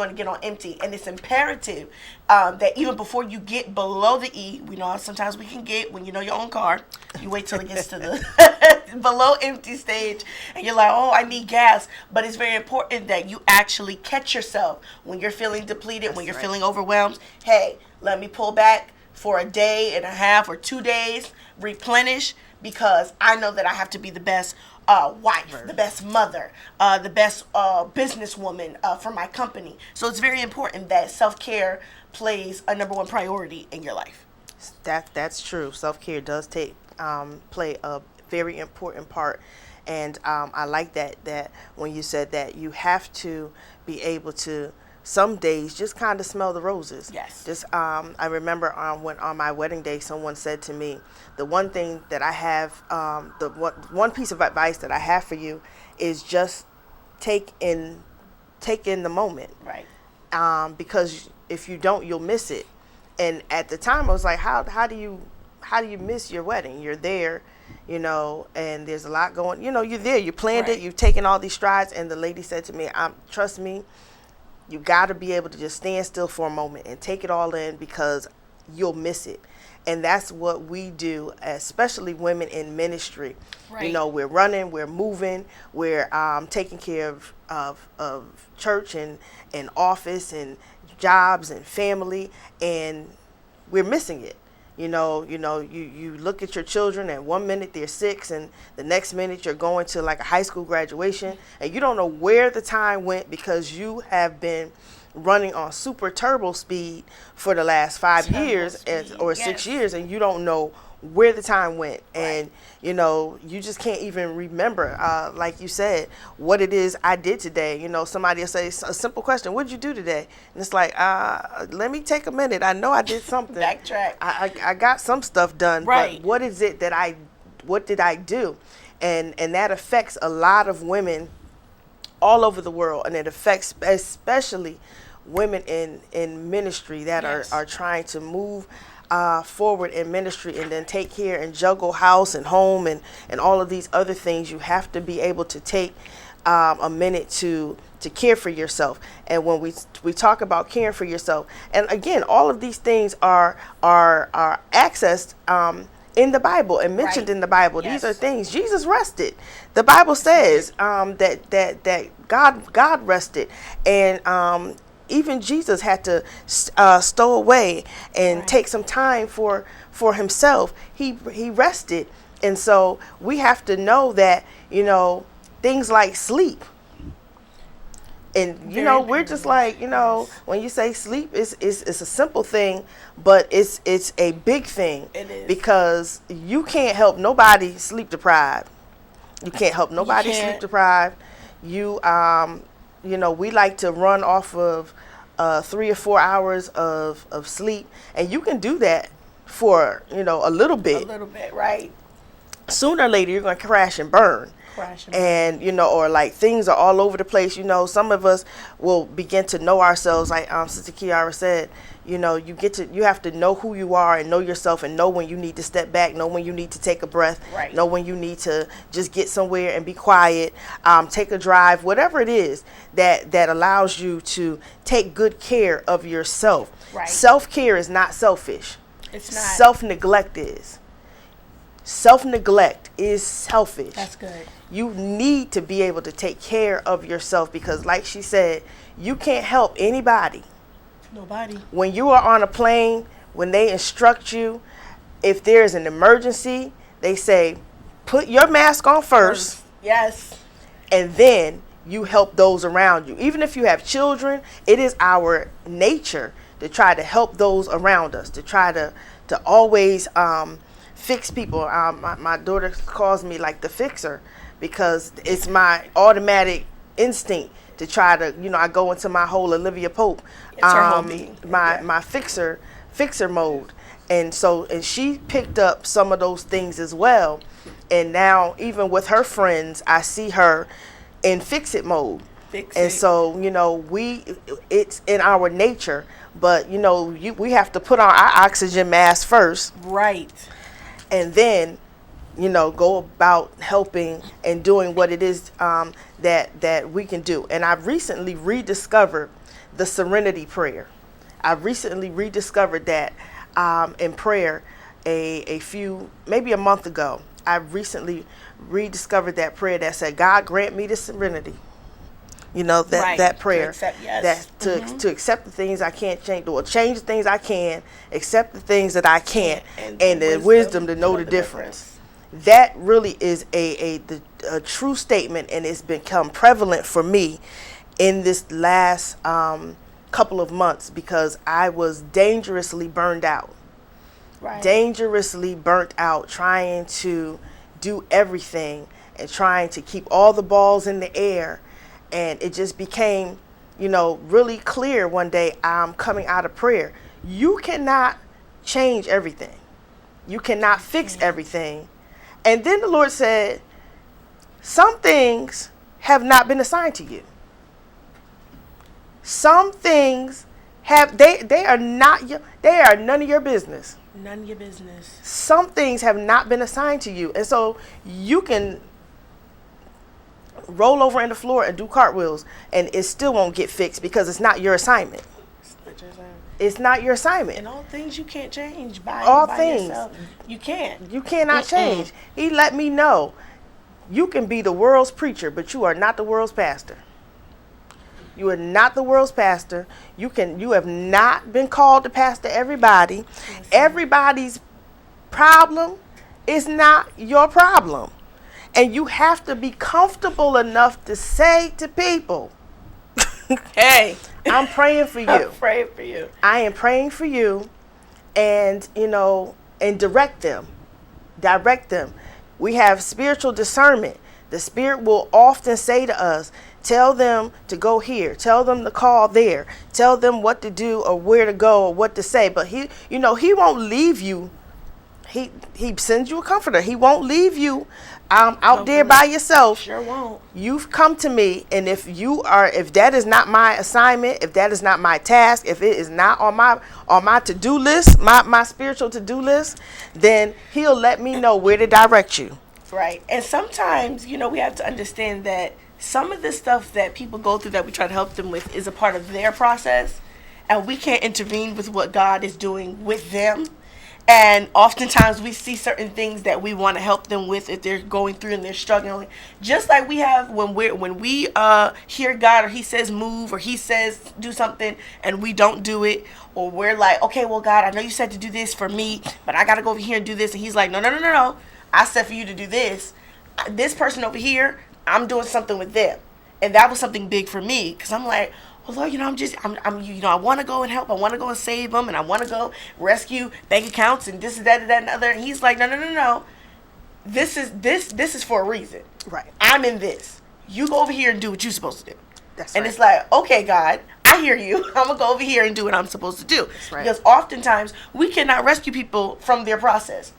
going to get on empty. And it's imperative that even before you get below the E, we know how sometimes we can get when you know your own car. You wait till it gets to the below empty stage, and you're like, oh, I need gas. But it's very important that you actually catch yourself when you're feeling depleted, when you're feeling overwhelmed. Hey, let me pull back for a day and a half or 2 days, replenish, because I know that I have to be the best wife, the best mother, the best businesswoman for my company. So it's very important that self-care plays a number one priority in your life. That's true. Self-care does play a very important part. And I like that when you said that you have to be able to some days just kind of smell the roses. Yes. Just I remember when on my wedding day, someone said to me, the one thing that I have, one piece of advice that I have for you is just take in the moment. Right. Because if you don't, you'll miss it. And at the time, I was like, how do you miss your wedding? You're there, and there's a lot going. You're there. You planned it. You've taken all these strides. And the lady said to me, "Trust me, you got to be able to just stand still for a moment and take it all in because you'll miss it." And that's what we do, especially women in ministry. Right. We're running, we're moving, we're taking care of church and office and jobs and family, and we're missing it. You look at your children, and 1 minute they're 6, and the next minute you're going to like a high school graduation, and you don't know where the time went because you have been running on super turbo speed for the last 5 years or 6 years, and you don't know where the time went. And you just can't even remember, like you said, what it is I did today. Somebody will say a simple question, what'd you do today? And it's like, let me take a minute. I know I did something. Backtrack. I got some stuff done, right. But what is it what did I do? And that affects a lot of women all over the world, and it affects especially women in ministry that are trying to move forward in ministry and then take care and juggle house and home and all of these other things. You have to be able to take a minute to care for yourself. And when we talk about caring for yourself, and again, all of these things are accessed in the Bible and mentioned in the Bible. Yes. These are things Jesus rested. The Bible says that God rested, and even Jesus had to stow away and take some time for himself. He rested. And so we have to know that, things like sleep. And, we're just like, when you say sleep, it's a simple thing, but it's a big thing. It is. Because you can't help nobody sleep deprived. You can't help nobody sleep deprived. We like to run off of 3 or 4 hours of sleep, and you can do that for a little bit. A little bit, right? Sooner or later, you're going to crash and burn. And or like things are all over the place. Some of us will begin to know ourselves, like Sister Kiara said. You have to know who you are and know yourself, and know when you need to step back, know when you need to take a breath, know when you need to just get somewhere and be quiet, take a drive, whatever it is that allows you to take good care of yourself. Right. Self-care is not selfish. It's not. Self-neglect is. Self-neglect is selfish. That's good. You need to be able to take care of yourself, because like she said, you can't help anybody. Nobody. When you are on a plane, when they instruct you, if there's an emergency, they say, put your mask on first. Yes. And then you help those around you. Even if you have children, it is our nature to try to help those around us, to try to always fix people. My daughter calls me like the fixer, because it's my automatic instinct to try to, I go into my whole Olivia Pope, it's her whole being. my fixer mode. And she picked up some of those things as well. And now even with her friends, I see her in fix it mode. And so, it's in our nature, but we have to put on our oxygen mask first. Right. And then, go about helping and doing what it is that we can do. And I've recently rediscovered the serenity prayer. I recently rediscovered that in prayer maybe a month ago. I recently rediscovered that prayer that said, God grant me the serenity. That prayer, to accept, yes. to accept the things I can't change, or change the things I can, accept the things that I can't, and the wisdom to know the difference. That really is a true statement, and it's become prevalent for me in this last couple of months, because I was dangerously burned out. Right. Dangerously burnt out trying to do everything and trying to keep all the balls in the air. And it just became, really clear one day. I'm coming out of prayer. You cannot change everything. You cannot fix everything. And then the Lord said, some things have not been assigned to you. Some things they are none of your business. None of your business. Some things have not been assigned to you. And so you can roll over in the floor and do cartwheels, and it still won't get fixed, because it's not your assignment. It's not your assignment. And all things you can't change by yourself. You can't. You cannot change. He let me know, you can be the world's preacher, but you are not the world's pastor. You are not the world's pastor. You have not been called to pastor everybody. Yes. Everybody's problem is not your problem. And you have to be comfortable enough to say to people, hey, I'm praying for you. I'm praying for you. I am praying for you. And, and direct them. Direct them. We have spiritual discernment. The Spirit will often say to us, tell them to go here. Tell them to call there. Tell them what to do or where to go or what to say. But he won't leave you. He sends you a comforter. He won't leave you out there by yourself. Sure won't. You've come to me, and if that is not my assignment, if that is not my task, if it is not on my to-do list, my spiritual to-do list, then he'll let me know where to direct you. Right. And sometimes, we have to understand that some of the stuff that people go through that we try to help them with is a part of their process, and we can't intervene with what God is doing with them. And oftentimes we see certain things that we want to help them with if they're going through and they're struggling. Just like we have when we hear God, or he says move, or he says do something and we don't do it, or we're like, okay, well, God, I know you said to do this for me, but I got to go over here and do this. And he's like, no. I said for you to do this. This person over here, I'm doing something with them. And that was something big for me, because I'm like, well, Lord, I want to go and help. I want to go and save them, and I want to go rescue bank accounts and this, that, and other. And he's like, no. This is for a reason. Right. I'm in this. You go over here and do what you're supposed to do. That's and right. It's like, okay, God, I hear you. I'm going to go over here and do what I'm supposed to do. That's right. Because oftentimes we cannot rescue people from their process.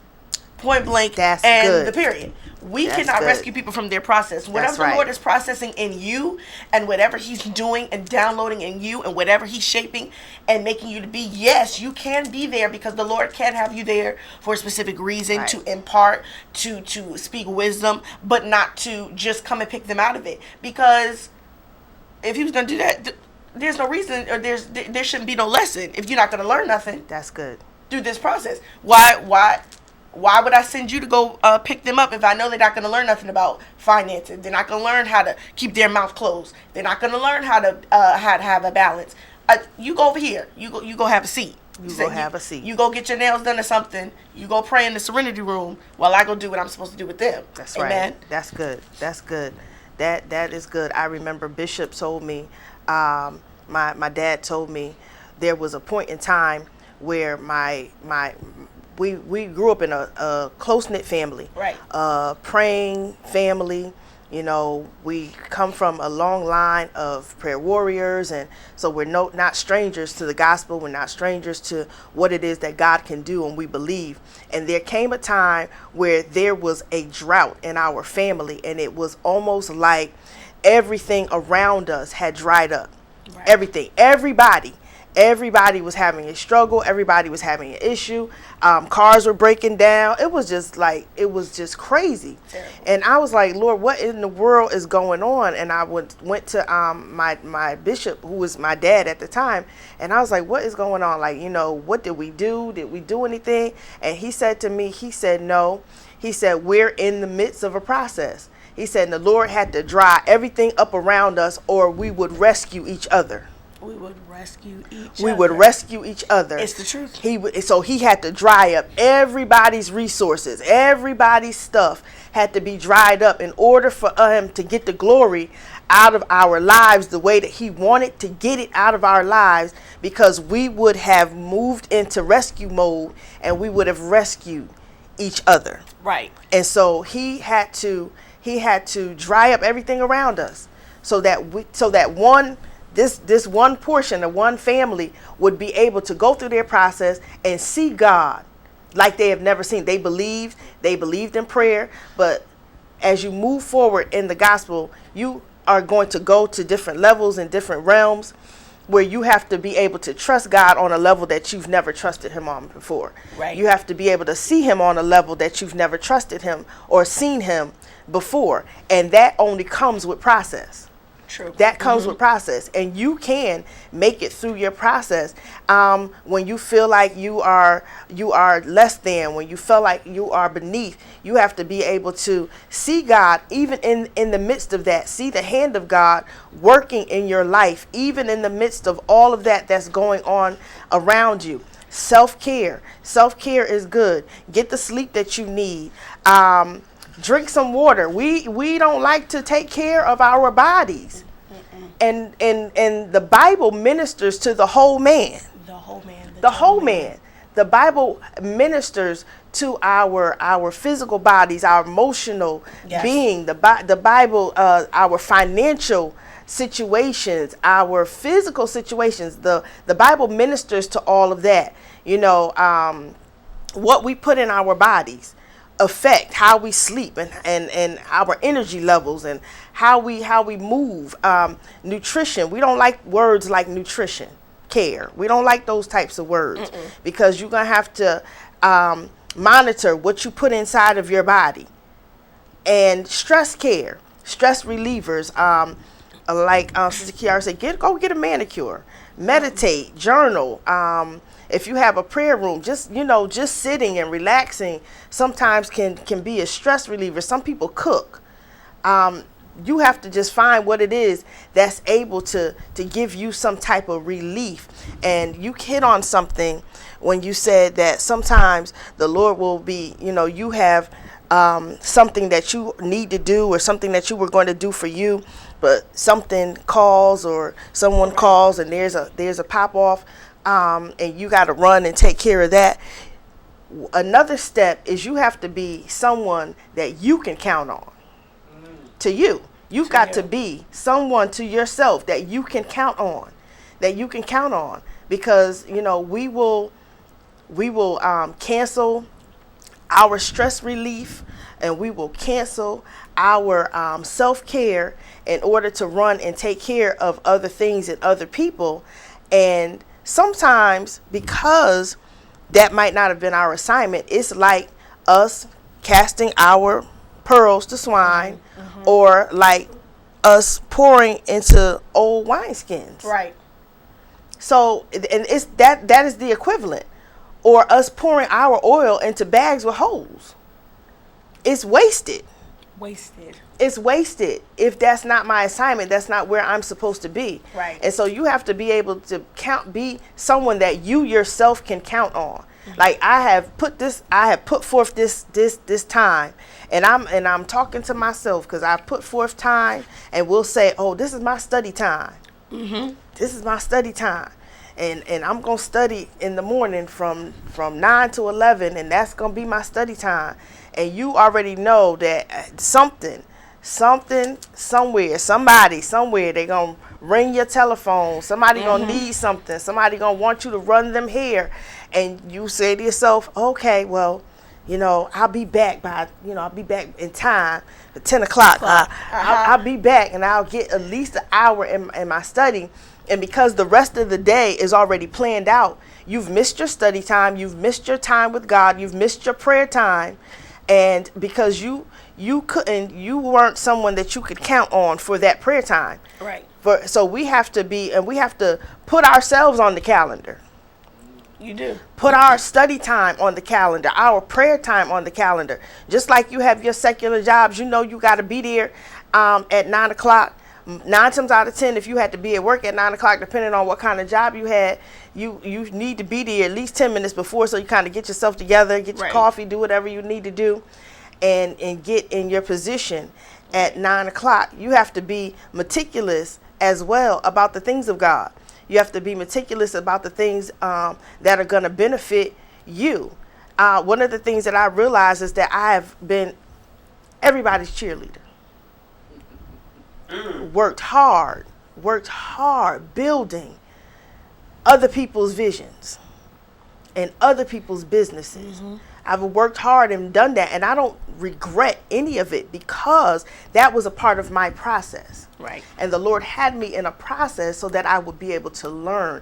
Point blank. That's and good. The period. We cannot rescue people from their process. Whatever the Lord is processing in you, and whatever he's doing and downloading in you, and whatever he's shaping and making you to be, yes, you can be there, because the Lord can have you there for a specific reason, to impart, to speak wisdom, but not to just come and pick them out of it. Because if he was going to do that, there's no reason, or there shouldn't be no lesson if you're not going to learn nothing. That's good. Through this process. Why would I send you to go pick them up if I know they're not going to learn nothing about finances? They're not going to learn how to keep their mouth closed. They're not going to learn how to have a balance. You go over here. You go have a seat. Have a seat. You go get your nails done or something. You go pray in the serenity room while I go do what I'm supposed to do with them. That's Amen? right. That's good. That's good. That is good. I remember Bishop told me, my dad told me, there was a point in time where we grew up in a close-knit family, right? Praying family. We come from a long line of prayer warriors, and so we're not strangers to the gospel. We're not strangers to what it is that God can do, and we believe. And there came a time where there was a drought in our family, and it was almost like everything around us had dried up. Right. Everything, everybody everybody was having a struggle. Everybody was having an issue. Cars were breaking down. It was just crazy. Terrible. And I was like, Lord, what in the world is going on? And I went to my bishop, who was my dad at the time, and I was like, what is going on? Like, what did we do? Did we do anything? And he said to me, he said, no. He said, we're in the midst of a process. He said, the Lord had to dry everything up around us, or we would rescue each other. We would rescue each We other. would rescue each other. It's the truth. So he had to dry up everybody's resources. Everybody's stuff had to be dried up in order for him to get the glory out of our lives the way that he wanted to get it out of our lives, because we would have moved into rescue mode and we would have rescued each other. Right. And so he had to dry up everything around us, so that this one portion of one family would be able to go through their process and see God like they have never seen. They believed in prayer, but as you move forward in the gospel, you are going to go to different levels and different realms where you have to be able to trust God on a level that you've never trusted him on before. Right. You have to be able to see him on a level that you've never trusted him or seen him before. And that only comes with process. True. That comes with process, and you can make it through your process. When you feel like you are less than, when you feel like you are beneath, you have to be able to see God even in the midst of that. See the hand of God working in your life, even in the midst of all of that that's going on around you. Self-care is good. Get the sleep that you need. Drink some water. We don't like to take care of our bodies. And the Bible ministers to the whole man. The whole man. The whole man. The Bible ministers to our physical bodies, our emotional being, the Bible, our financial situations, our physical situations. The Bible ministers to all of that. What we put in our bodies affect how we sleep and our energy levels and how we move. Nutrition. We don't like words like nutrition, care. We don't like those types of words because you're going to have to monitor what you put inside of your body. And stress care, stress relievers, like Sister Kiara said, go get a manicure, meditate, journal. If you have a prayer room, just sitting and relaxing sometimes can be a stress reliever. Some people cook. You have to just find what it is that's able to give you some type of relief. And you hit on something when you said that sometimes the Lord will be, you have something that you need to do or something that you were going to do for you, but something calls or someone calls and there's a pop off. And you got to run and take care of that. Another step is you have to be someone that you can count on. To you. You've got to be someone to yourself that you can count on. Because, we will cancel our stress relief and we will cancel our self-care in order to run and take care of other things and other people. And sometimes, because that might not have been our assignment, it's like us casting our pearls to swine, or like us pouring into old wineskins. Right. So, and it's that is the equivalent, or us pouring our oil into bags with holes. It's wasted. It's wasted if that's not my assignment. That's not where I'm supposed to be. Right. And so you have to be able to be someone that you yourself can count on. Like I have put forth this time, and I'm talking to myself because I put forth time, and we'll say, oh, this is my study time. This is my study time. And I'm going to study in the morning from 9 to 11, and that's going to be my study time. And you already know that something, somewhere, somebody, somewhere, they're going to ring your telephone. Somebody going to need something. Somebody going to want you to run them hair. And you say to yourself, okay, well, I'll be back I'll be back in time at 10 o'clock. I'll be back, and I'll get at least an hour in my study. And because the rest of the day is already planned out, you've missed your study time, you've missed your time with God, you've missed your prayer time. And because you weren't someone that you could count on for that prayer time. Right. So we have to put ourselves on the calendar. You do. Put our study time on the calendar, our prayer time on the calendar. Just like you have your secular jobs, you know you got to be there at 9 o'clock. 9 times out of 10, if you had to be at work at 9 o'clock, depending on what kind of job you had, you need to be there at least 10 minutes before, so you kind of get yourself together, get your coffee, do whatever you need to do, and get in your position at 9 o'clock. You have to be meticulous as well about the things of God. You have to be meticulous about the things that are going to benefit you. One of the things that I realized is that I have been everybody's cheerleader. Worked hard building other people's visions and other people's businesses. Mm-hmm. I've worked hard and done that, and I don't regret any of it because that was a part of my process. Right. And the Lord had me in a process so that I would be able to learn.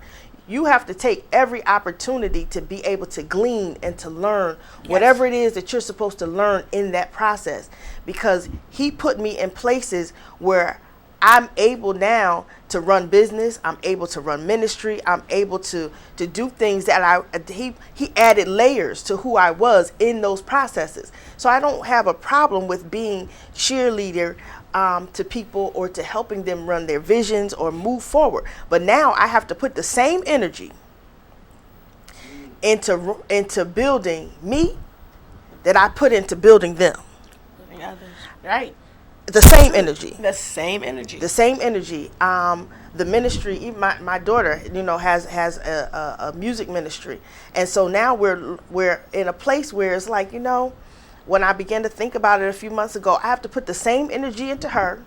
You have to take every opportunity to be able to glean and to learn whatever it is that you're supposed to learn in that process, because He put me in places where I'm able now to run business. I'm able to run ministry. I'm able to do things that he added layers to who I was in those processes. So I don't have a problem with being cheerleader to people or to helping them run their visions or move forward. But now I have to put the same energy into building me that I put into building them. Building others. Right. The same energy. The same energy. The same energy. The ministry, even my daughter, has a music ministry. And so now we're in a place where it's like, when I began to think about it a few months ago, I have to put the same energy into her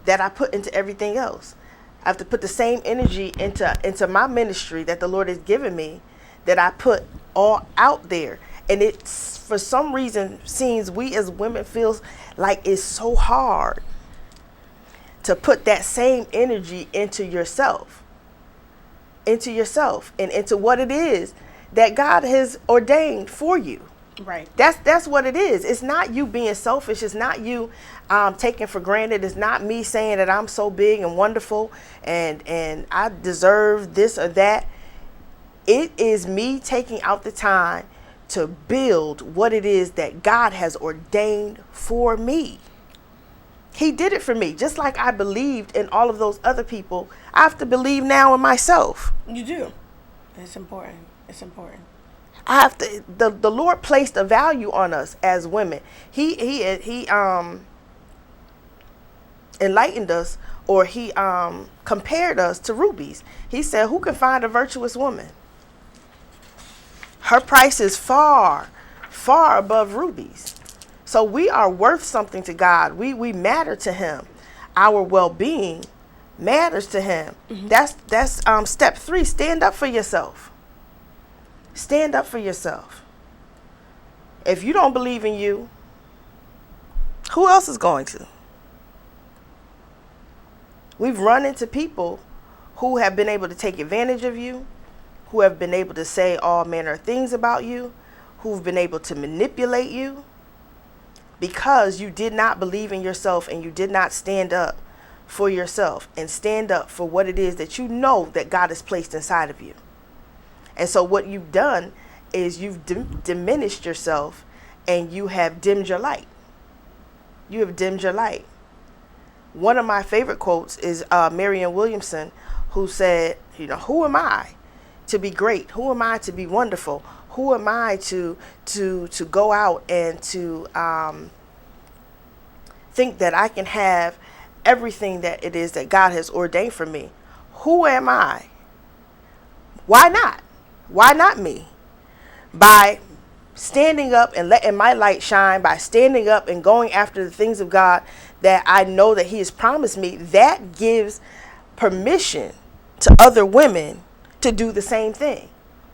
that I put into everything else. I have to put the same energy into my ministry that the Lord has given me, that I put all out there. And it's, for some reason, seems we as women feels like it's so hard to put that same energy into yourself and into what it is that God has ordained for you. Right. That's what it is. It's not you being selfish. It's not you taking for granted. It's not me saying that I'm so big and wonderful and I deserve this or that. It is me taking out the time to build what it is that God has ordained for me. He did it for me. Just like I believed in all of those other people, I have to believe now in myself. You do. It's important. It's important. I have to. The Lord placed a value on us as women. He enlightened us, or He compared us to rubies. He said, "Who can find a virtuous woman? Her price is far, far above rubies." So we are worth something to God. We matter to Him. Our well-being matters to Him. Mm-hmm. That's step 3. Stand up for yourself. Stand up for yourself. If you don't believe in you, who else is going to? We've run into people who have been able to take advantage of you, who have been able to say all manner of things about you, who've been able to manipulate you because you did not believe in yourself and you did not stand up for yourself and stand up for what it is that you know that God has placed inside of you. And so what you've done is you've diminished yourself and you have dimmed your light. You have dimmed your light. One of my favorite quotes is Marianne Williamson, who said, who am I to be great? Who am I to be wonderful? Who am I to go out and to think that I can have everything that it is that God has ordained for me? Who am I? Why not? Why not me? By standing up and letting my light shine, by standing up and going after the things of God that I know that He has promised me, that gives permission to other women to do the same thing.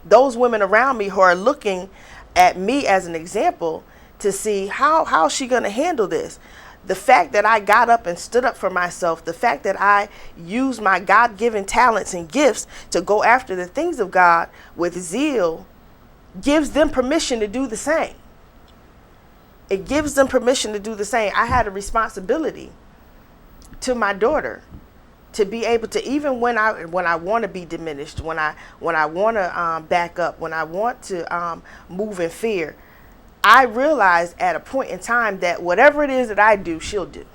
Those women around me who are looking at me as an example to see how is she going to handle this. the fact that I got up and stood up for myself, the fact that I used my God-given talents and gifts to go after the things of God with zeal, gives them permission to do the same. It gives them permission to do the same. I had a responsibility to my daughter to be able to, even when I want to be diminished, when I want to back up, when I want to move in fear, I realized at a point in time that whatever it is that I do, she'll do.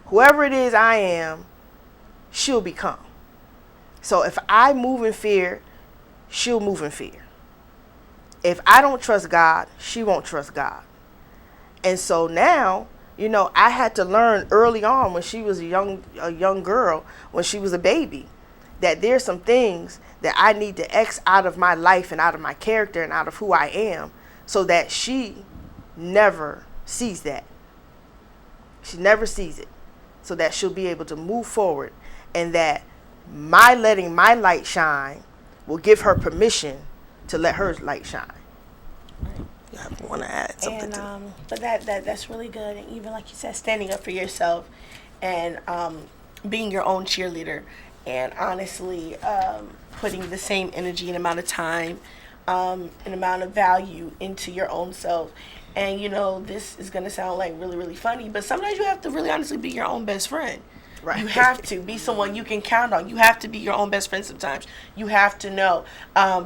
Whoever it is I am, she'll become. So if I move in fear, she'll move in fear. If I don't trust God, she won't trust God. And so now, I had to learn early on when she was a young girl, when she was a baby, that there's some things that I need to X out of my life and out of my character and out of who I am, so that she never sees that. She never sees it, so that she'll be able to move forward, and that my letting my light shine will give her permission to let her light shine. I want to add something to that. But that's really good. And even like you said, standing up for yourself and being your own cheerleader, and honestly putting the same energy and amount of time and amount of value into your own self. And this is going to sound like really, really funny, but sometimes you have to really honestly be your own best friend. Right. You have to be someone you can count on. You have to be your own best friend sometimes. You have to know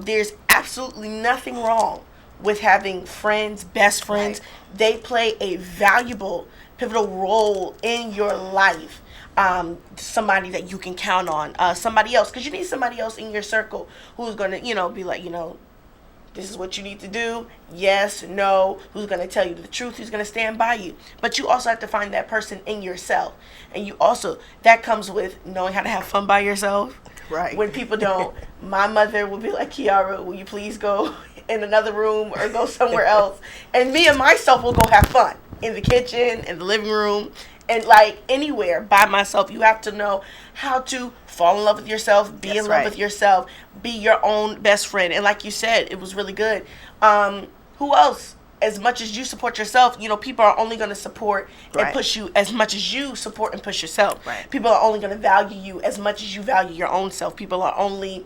there's absolutely nothing wrong with having friends, best friends. Right. They play a valuable, pivotal role in your life. Somebody that you can count on, somebody else, because you need somebody else in your circle who's going to, be like, this is what you need to do. Yes, no, who's going to tell you the truth, who's going to stand by you. But you also have to find that person in yourself. And that comes with knowing how to have fun by yourself. Right. When people don't, my mother will be like, Kiara, will you please go in another room or go somewhere else? And me and myself will go have fun in the kitchen, in the living room, and like anywhere by myself. You have to know how to fall in love with yourself, be in love with yourself, be your own best friend. And like you said, it was really good. Who else? As much as you support yourself, people are only going to support and push you as much as you support and push yourself. Right. People are only going to value you as much as you value your own self. People are only,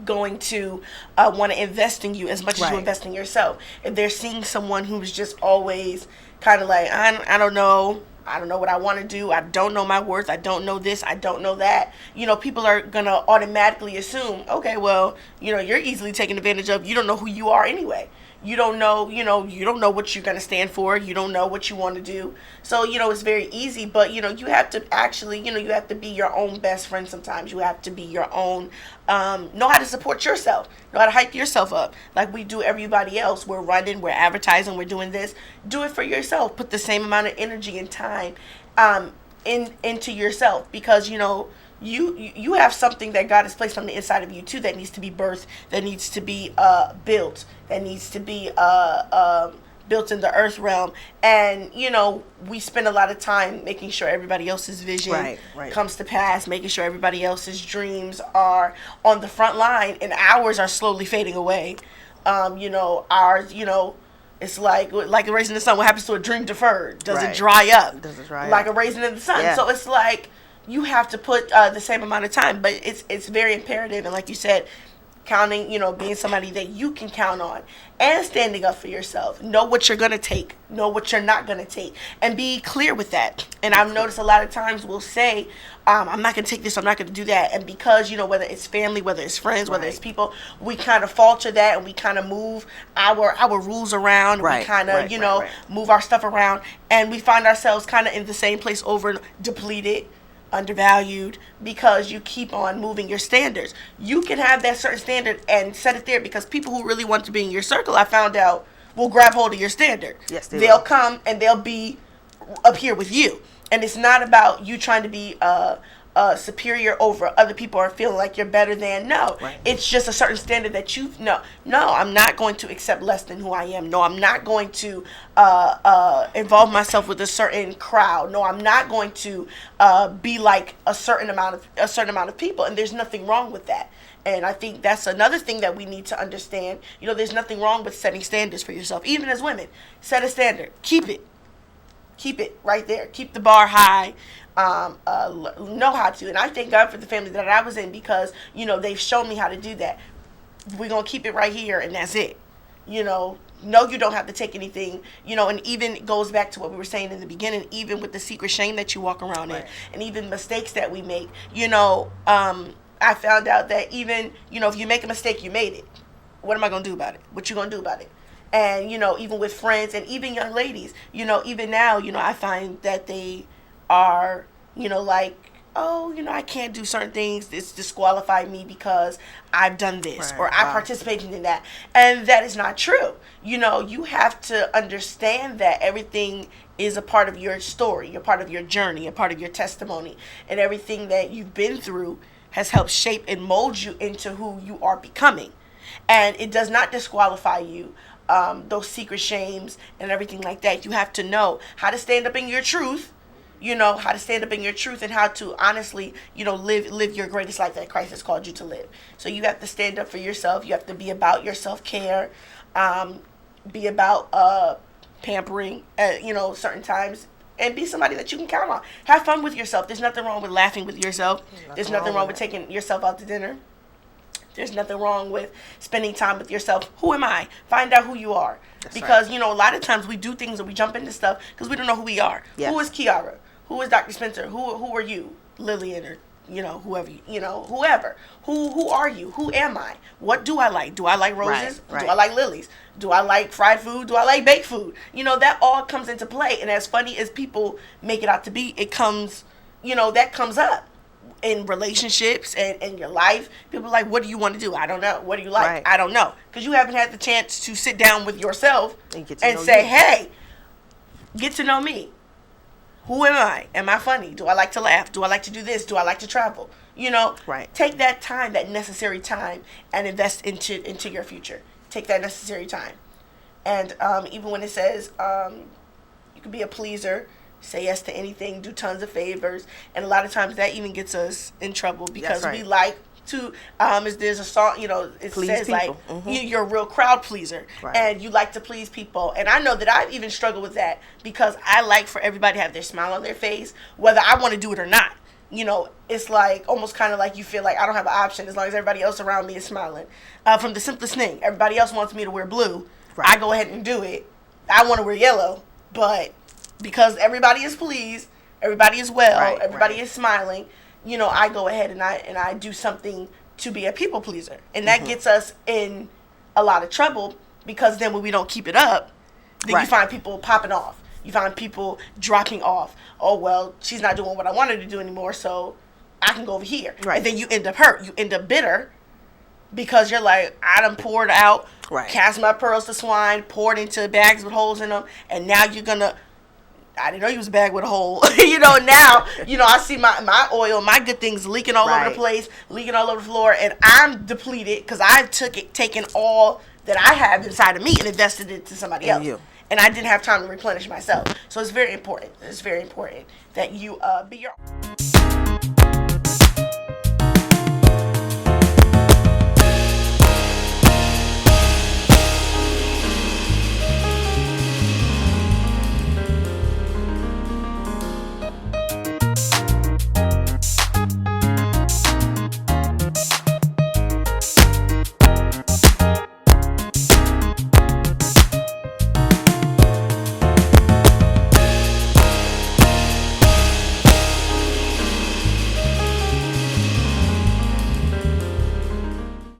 going to want to invest in you as much as you invest in yourself. If they're seeing someone who's just always kind of like, I don't know what I want to do, I don't know my worth, I don't know this, I don't know that, people are going to automatically assume, okay, well, you're easily taken advantage of. You don't know who you are anyway. You don't know, you don't know what you're going to stand for. You don't know what you want to do. So, it's very easy, but, you have to actually, you have to be your own best friend sometimes. You have to be your own, know how to support yourself, know how to hype yourself up like we do everybody else. We're running, we're advertising, we're doing this. Do it for yourself. Put the same amount of energy and time into yourself, because, you have something that God has placed on the inside of you too that needs to be birthed, that needs to be built, that needs to be built in the earth realm. And we spend a lot of time making sure everybody else's vision comes to pass, making sure everybody else's dreams are on the front line, and ours are slowly fading away. Ours, it's like a raisin in the sun. What happens to a dream deferred? Does it dry up? Does it dry up? Like a raisin in the sun. Yeah. So it's like you have to put the same amount of time, but it's very imperative. And like you said, counting, being somebody that you can count on, and standing up for yourself. Know what you're going to take. Know what you're not going to take. And be clear with that. And I've noticed a lot of times we'll say, I'm not going to take this, I'm not going to do that. And because, whether it's family, whether it's friends, whether it's people, we kind of falter that, and we kind of move our rules around. We kind of, move our stuff around. And we find ourselves kind of in the same place over, depleted, undervalued, because you keep on moving your standards. You can have that certain standard and set it there, because people who really want to be in your circle, I found out, will grab hold of your standard. Yes, they'll come and they'll be up here with you. And it's not about you trying to be superior over other people or feeling like you're better than. No, it's just a certain standard that no, I'm not going to accept less than who I am. No, I'm not going to involve myself with a certain crowd. No, I'm not going to be like a certain amount of people. And there's nothing wrong with that. And I think that's another thing that we need to understand. There's nothing wrong with setting standards for yourself. Even as women, set a standard. Keep it. keep it right there. Keep the bar high. Know how to. And I thank God for the family that I was in because, they've shown me how to do that. We're going to keep it right here and that's it. No, you don't have to take anything, and even goes back to what we were saying in the beginning, even with the secret shame that you walk around in, and even mistakes that we make, I found out that even, if you make a mistake, you made it. What am I going to do about it? What you going to do about it? And, even with friends and even young ladies, even now, I find that they are, like, oh, I can't do certain things. It's disqualified me because I've done this or I participated in that. And that is not true. You have to understand that everything is a part of your story, a part of your journey, a part of your testimony, and everything that you've been through has helped shape and mold you into who you are becoming. And it does not disqualify you. Those secret shames and everything like that. You have to know how to stand up in your truth. How to stand up in your truth and how to honestly, live your greatest life that Christ has called you to live. So you have to stand up for yourself. You have to be about your self-care, be about pampering at, certain times, and be somebody that you can count on. Have fun with yourself. There's nothing wrong with laughing with yourself. There's nothing wrong with taking yourself out to dinner. There's nothing wrong with spending time with yourself. Who am I? Find out who you are. That's because, a lot of times we do things and we jump into stuff because we don't know who we are. Yes. Who is Kiara? Who is Dr. Spencer? Who are you? Lillian or, whoever, whoever. Who are you? Who am I? What do I like? Do I like roses? Right. Do I like lilies? Do I like fried food? Do I like baked food? That all comes into play. And as funny as people make it out to be, it comes, that comes up. In relationships and your life, people are like, what do you want to do? I don't know. What do you like? Right. I don't know. Because you haven't had the chance to sit down with yourself and say, hey, get to know me. Who am I? Am I funny? Do I like to laugh? Do I like to do this? Do I like to travel? Right. Take that time, that necessary time, and invest into your future. Take that necessary time. And even when it says you can be a pleaser, say yes to anything, do tons of favors, and a lot of times that even gets us in trouble because we like to. There's a song, it please says people. Like you're a real crowd pleaser, and you like to please people. And I know that I've even struggled with that because I like for everybody to have their smile on their face, whether I want to do it or not. It's like almost kind of like you feel like I don't have an option as long as everybody else around me is smiling. From the simplest thing, everybody else wants me to wear blue. I go ahead and do it. I want to wear yellow, but because everybody is pleased, everybody is well, everybody is smiling, I go ahead and I do something to be a people pleaser. And that gets us in a lot of trouble because then when we don't keep it up, then you find people popping off. You find people dropping off. Oh, well, she's not doing what I wanted to do anymore, so I can go over here. Right. And then you end up hurt. You end up bitter because you're like, I done poured out, cast my pearls to swine, poured into bags with holes in them, and now you're going to... I didn't know you was a bag with a hole. Now, I see my oil, my good things leaking all over the place, leaking all over the floor, and I'm depleted because I've taken all that I have inside of me and invested it to somebody else. And I didn't have time to replenish myself. So it's very important. It's very important that you be your